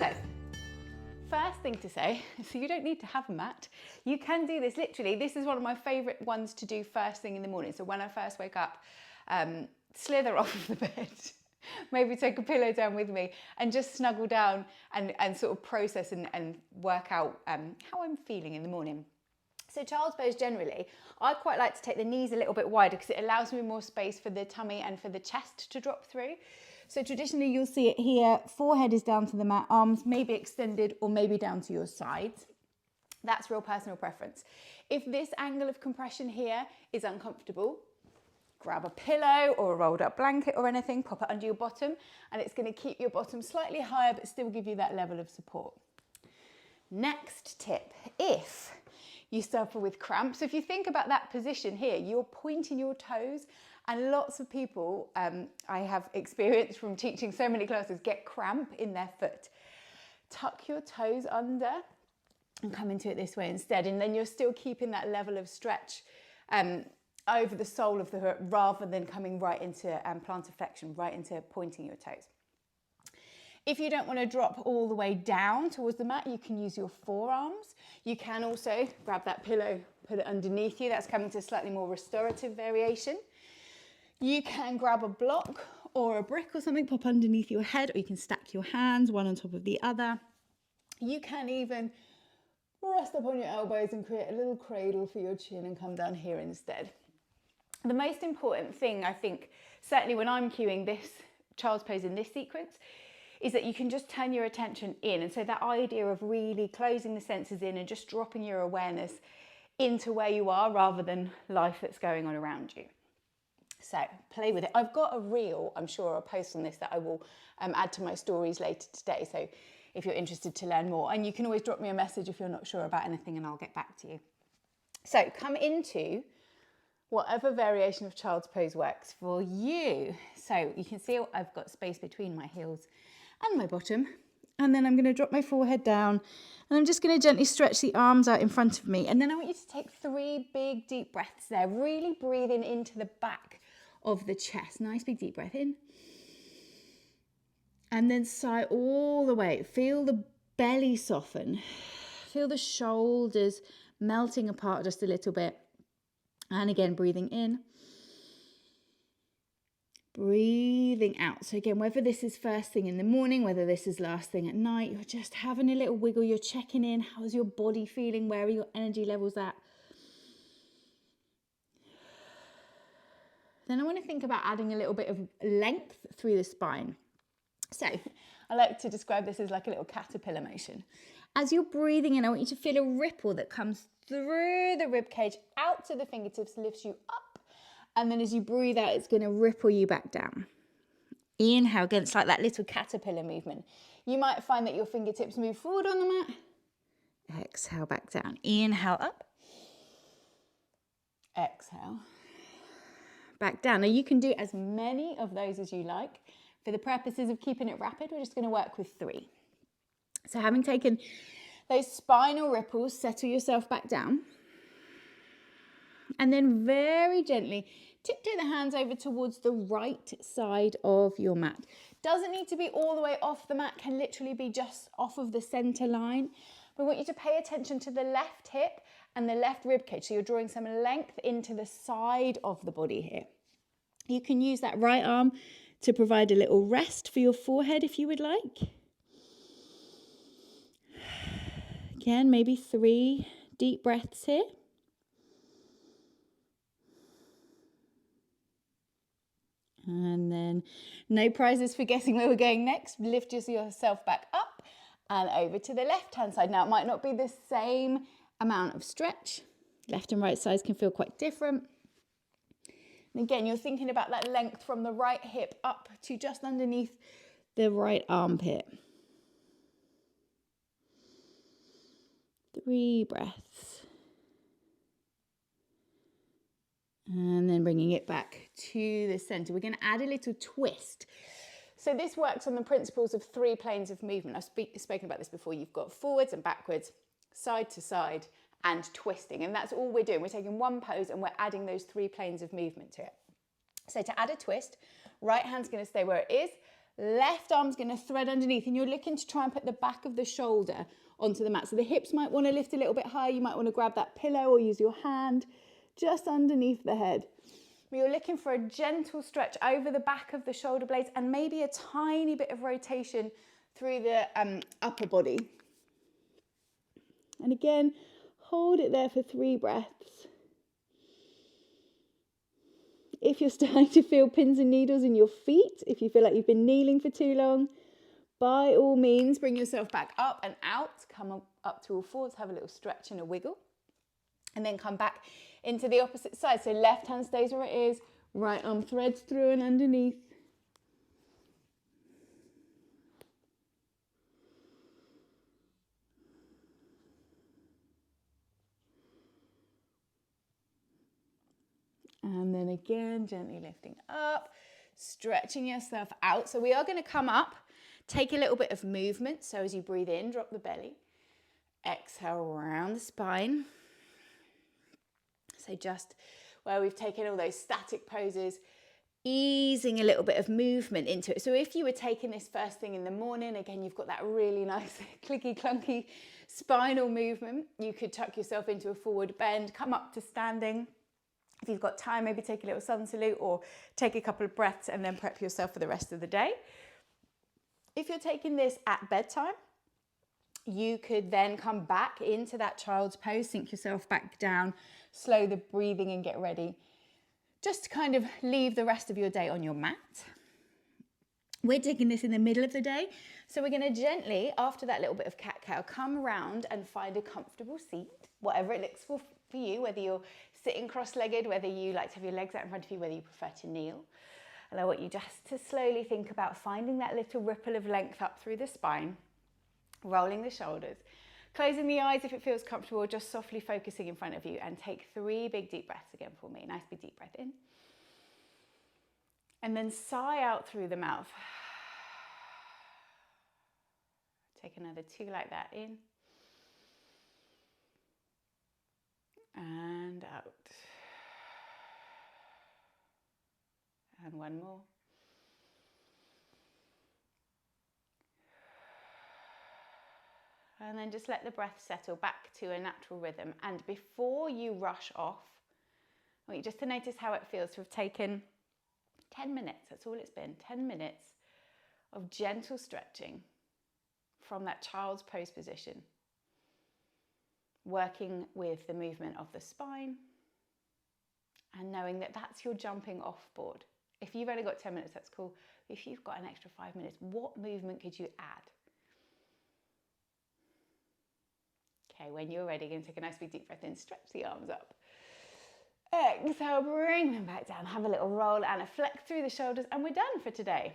So, first thing to say, so you don't need to have a mat. You can do this literally. This is one of my favorite ones to do first thing in the morning. So when I first wake up, slither off of the bed, maybe take a pillow down with me and just snuggle down and sort of process and work out how I'm feeling in the morning. So child's pose generally, I quite like to take the knees a little bit wider because it allows me more space for the tummy and for the chest to drop through. So traditionally you'll see it here, forehead is down to the mat, arms maybe extended or maybe down to your sides. That's real personal preference. If this angle of compression here is uncomfortable, grab a pillow or a rolled up blanket or anything, pop it under your bottom, and it's going to keep your bottom slightly higher but still give you that level of support. Next tip, if you suffer with cramps, if you think about that position here, you're pointing your toes, and lots of people I have experienced from teaching so many classes get cramp in their foot. Tuck your toes under and come into it this way instead, and then you're still keeping that level of stretch over the sole of the foot rather than coming right into plantar flexion, right into pointing your toes. If you don't want to drop all the way down towards the mat, you can use your forearms. You can also grab that pillow, put it underneath you. That's coming to a slightly more restorative variation. You can grab a block or a brick or something, pop underneath your head, or you can stack your hands one on top of the other. You can even rest up on your elbows and create a little cradle for your chin and come down here instead. The most important thing, I think, certainly when I'm cueing this child's pose in this sequence, is that you can just turn your attention in. And so that idea of really closing the senses in and just dropping your awareness into where you are rather than life that's going on around you. So play with it. I've got a reel, I'm sure I'll post on this, that I will add to my stories later today. So if you're interested to learn more, and you can always drop me a message if you're not sure about anything and I'll get back to you. So come into whatever variation of child's pose works for you. So you can see I've got space between my heels and my bottom, and then I'm going to drop my forehead down, and I'm just going to gently stretch the arms out in front of me, and then I want you to take 3 big deep breaths there, really breathing into the back of the chest. Nice big deep breath in, and then sigh all the way. Feel the belly soften, feel the shoulders melting apart just a little bit, and again breathing in, breathing out. So again, whether this is first thing in the morning, whether this is last thing at night, you're just having a little wiggle, you're checking in. How's your body feeling? Where are your energy levels at? Then I want to think about adding a little bit of length through the spine. So I like to describe this as like a little caterpillar motion. As you're breathing in, I want you to feel a ripple that comes through the rib cage out to the fingertips, lifts you up. And then as you breathe out, it's going to ripple you back down. Inhale, again, it's like that little caterpillar movement. You might find that your fingertips move forward on the mat. Exhale, back down. Inhale, up. Exhale, back down. Now you can do as many of those as you like. For the purposes of keeping it rapid, we're just going to work with 3. So having taken those spinal ripples, settle yourself back down. And then very gently tiptoe the hands over towards the right side of your mat. Doesn't need to be all the way off the mat, can literally be just off of the center line. We want you to pay attention to the left hip and the left rib cage. So you're drawing some length into the side of the body here. You can use that right arm to provide a little rest for your forehead if you would like. Again, maybe 3 deep breaths here. And then no prizes for guessing where we're going next. Lift yourself back up and over to the left-hand side. Now, it might not be the same amount of stretch. Left and right sides can feel quite different. And again, you're thinking about that length from the right hip up to just underneath the right armpit. 3 breaths. And then bringing it back to the center. We're going to add a little twist. So this works on the principles of 3 planes of movement. I've spoken about this before. You've got forwards and backwards, side to side, and twisting. And that's all we're doing. We're taking one pose and we're adding those 3 planes of movement to it. So to add a twist, right hand's going to stay where it is, Left arm's going to thread underneath, and you're looking to try and put the back of the shoulder onto the mat. So the hips might want to lift a little bit higher. You might want to grab that pillow or use your hand just underneath the head. You're looking for a gentle stretch over the back of the shoulder blades and maybe a tiny bit of rotation through the upper body. And again, hold it there for 3 breaths. If you're starting to feel pins and needles in your feet, if you feel like you've been kneeling for too long, by all means, bring yourself back up and out. Come up to all fours, have a little stretch and a wiggle. And then come back into the opposite side. So left hand stays where it is, right arm threads through and underneath. And then again, gently lifting up, stretching yourself out. So we are going to come up, take a little bit of movement. So as you breathe in, drop the belly. Exhale around the spine. So just where we've taken all those static poses, easing a little bit of movement into it. So if you were taking this first thing in the morning, again, you've got that really nice clicky clunky spinal movement. You could tuck yourself into a forward bend, come up to standing. If you've got time, maybe take a little sun salute or take a couple of breaths and then prep yourself for the rest of the day. If you're taking this at bedtime, you could then come back into that child's pose, sink yourself back down, slow the breathing and get ready. Just to kind of leave the rest of your day on your mat. We're taking this in the middle of the day. So we're going to gently, after that little bit of cat-cow, come around and find a comfortable seat, whatever it looks for you, whether you're sitting cross-legged, whether you like to have your legs out in front of you, whether you prefer to kneel. And I want you just to slowly think about finding that little ripple of length up through the spine, rolling the shoulders, closing the eyes if it feels comfortable, just softly focusing in front of you, and take 3 big deep breaths again for me. Nice big deep breath in. And then sigh out through the mouth. Take another 2 like that in. And out. And 1 more. And then just let the breath settle back to a natural rhythm. And before you rush off, I want you just to notice how it feels to have taken 10 minutes, that's all it's been, 10 minutes of gentle stretching from that child's pose position, working with the movement of the spine and knowing that that's your jumping off board. If you've only got 10 minutes, that's cool. If you've got an extra 5 minutes, what movement could you add? Okay, when you're ready, you're going to take a nice big deep breath in, stretch the arms up. Exhale, bring them back down, have a little roll and a flex through the shoulders, and we're done for today.